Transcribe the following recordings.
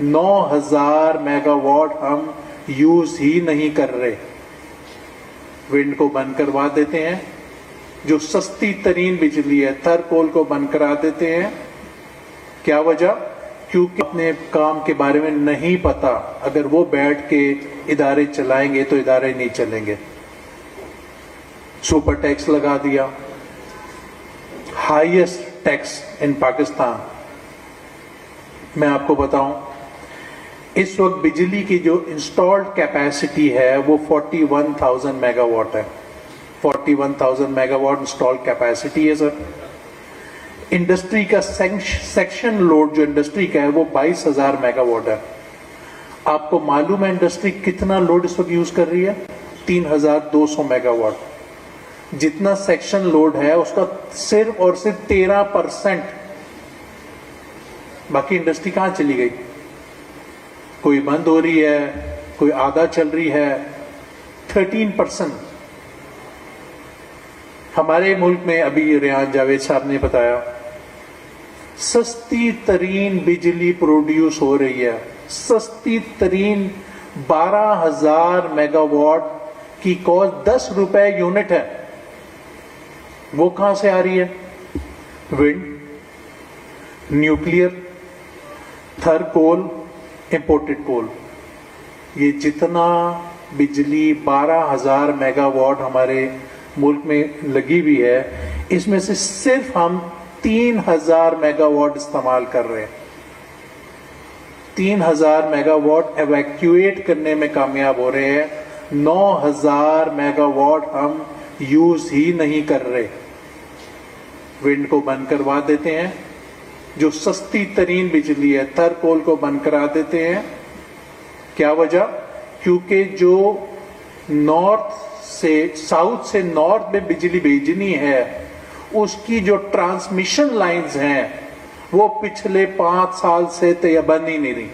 9,000 megawatt हम use ही नहीं कर रहे। विंड को बंद करवा देते हैं, जो सस्ती तरीन बिजली है, थर्मल को बंद करा देते हैं। क्या वजह? क्योंकि अपने काम के बारे में नहीं पता। अगर वो बैठ के इदारे चलाएंगे तो इदारे नहीं चलेंगे। सुपर टैक्स लगा दिया, हाईएस्ट टैक्स इन पाकिस्तान। मैं आपको बताऊं, इस वक्त बिजली की जो इंस्टॉल्ड कैपेसिटी है वो 41,000 मेगावाट है। 41,000 मेगावाट इंस्टॉल्ड कैपेसिटी है सर। इंडस्ट्री का सेक्शन लोड जो इंडस्ट्री का है वो 22,000 मेगावाट है। आपको मालूम है इंडस्ट्री कितना लोड इस वक्त यूज कर रही है? 3,200 मेगावाट। जितना सेक्शन लोड है उसका सिर्फ और सिर्फ 13%। बाकी इंडस्ट्री कहां चली गई? कोई बंद हो रही है, कोई आधा चल रही है। 13%। हमारे मुल्क में अभी रेहान जावेद साहब ने बताया, सस्ती तरीन बिजली प्रोड्यूस हो रही है। सस्ती तरीन 12,000 मेगावाट की कॉस्ट 10 रुपए यूनिट है। वो कहां से आ रही है? विंड, न्यूक्लियर, थर्मल कोल, इंपोर्टेड कोल। ये जितना बिजली 12,000 मेगावाट हमारे मुल्क में लगी हुई है, इसमें से सिर्फ हम 3,000 मेगावाट इस्तेमाल कर रहे हैं। 3,000 मेगावाट एवैक्यूएट करने में कामयाब हो रहे हैं। 9,000 मेगावाट हम यूज ही नहीं कर रहे। विंड को बंद करवा देते हैं, जो सस्ती तरीन बिजली है, थर्मल को बंद करा देते हैं। क्या वजह? क्योंकि जो नॉर्थ से साउथ से नॉर्थ में बिजली भेजनी है, उसकी जो ट्रांसमिशन लाइंस हैं वो पिछले 5 साल से तो बन ही नहीं रही।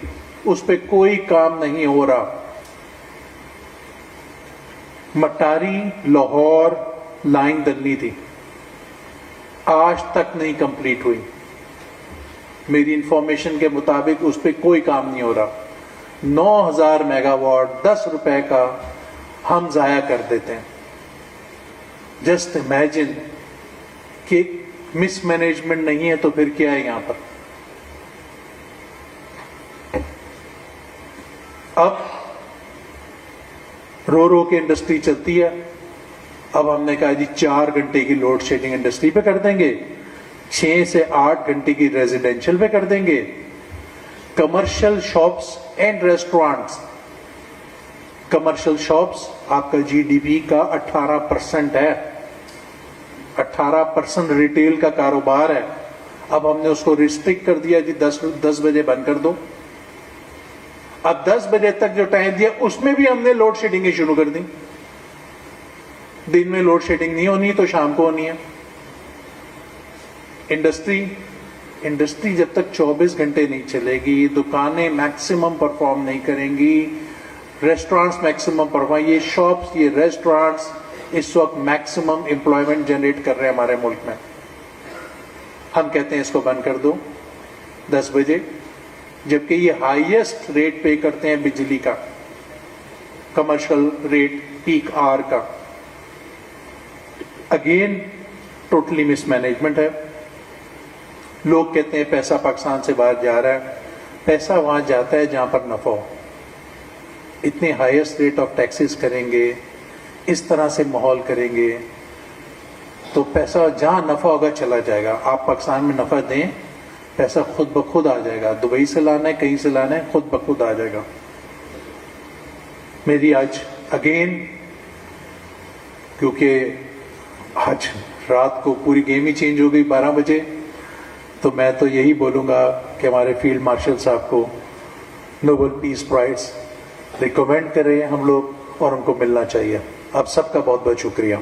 उस पर कोई काम नहीं हो रहा। मटारी लाहौर लाइन डलनी थी, आज तक नहीं कंप्लीट हुई। मेरी इंफॉर्मेशन के मुताबिक उस पर कोई काम नहीं हो रहा। 9,000 मेगावाट 10 रुपए का हम जाया कर देते हैं। जस्ट इमेजिन कि मिसमैनेजमेंट नहीं है तो फिर क्या है यहां पर? अब रो रो के इंडस्ट्री चलती है। अब हमने कहा जी 4 घंटे की लोड शेडिंग इंडस्ट्री पे कर देंगे, 6 से 8 घंटे की रेजिडेंशियल पे कर देंगे। Commercial shops and restaurants, commercial shops आपका जीडीपी का 18% है। 18% रिटेल का कारोबार है। अब हमने उसको रिस्ट्रिक्ट कर दिया जी 10 बजे बंद कर दो। अब 10 बजे तक जो टाइम दिया उसमें भी हमने लोड शेडिंग शुरू कर दी। दिन में लोड शेडिंग नहीं होनी तो शाम को होनी है। इंडस्ट्री जब तक 24 घंटे नहीं चलेगी, दुकानें मैक्सिमम परफॉर्म नहीं करेंगी, रेस्टोरेंट्स मैक्सिमम परफॉर्म, ये शॉप्स, ये रेस्टोरेंट्स इस वक्त मैक्सिमम एम्प्लॉयमेंट जनरेट कर रहे हैं हमारे मुल्क में। हम कहते हैं इसको बंद कर दो 10 बजे, जबकि ये हाईएस्ट रेट पे करते हैं बिजली का, कमर्शियल रेट पीक आवर का। अगेन टोटली मिसमैनेजमेंट है। लोग कहते हैं पैसा पाकिस्तान से बाहर जा रहा है। पैसा वहां जाता है जहां पर नफा हो। इतने हाईएस्ट रेट ऑफ टैक्सेस करेंगे, इस तरह से माहौल करेंगे तो पैसा जहां नफा होगा चला जाएगा। आप पाकिस्तान में नफा दें, पैसा खुद ब खुद आ जाएगा। दुबई से लाना है, कहीं से लाना है, खुद ब खुद आ जाएगा। मेरी आज अगेन, क्योंकि आज रात को पूरी गेम ही चेंज हो गई 12 बजे, तो मैं तो यही बोलूंगा कि हमारे फील्ड मार्शल साहब को नोबेल पीस प्राइज रिकमेंड करें हम लोग, और उनको मिलना चाहिए। आप सबका बहुत बहुत शुक्रिया।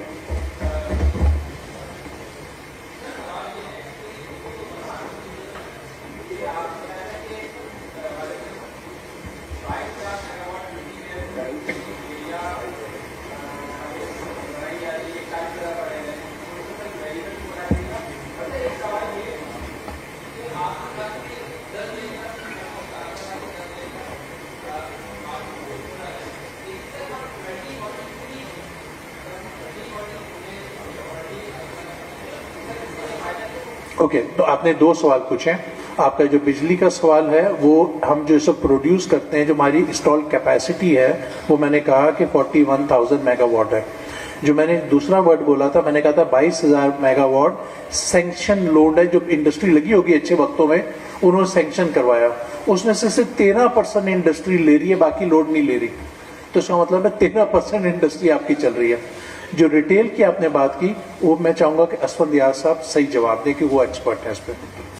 ओके, तो आपने 2 सवाल पूछे। आपका जो बिजली का सवाल है वो हम जो सब प्रोड्यूस करते हैं, जो हमारी इंस्टॉल कैपेसिटी है, वो मैंने कहा कि 41,000 मेगावाट है। जो मैंने दूसरा वर्ड बोला था, मैंने कहा था 22,000 मेगावाट सैंक्शन लोड है, जो इंडस्ट्री लगी होगी अच्छे वक्तों में, उन्होंने सैंक्शन करवाया। उसमें से सिर्फ 13% इंडस्ट्री ले रही है, बाकी लोड नहीं ले रही। तो इसका मतलब है 13% इंडस्ट्री आपकी चल रही है। जो रिटेल की आपने बात की, वो मैं चाहूंगा कि असफंदियाज साहब सही जवाब दें, कि वो एक्सपर्ट है इस पर।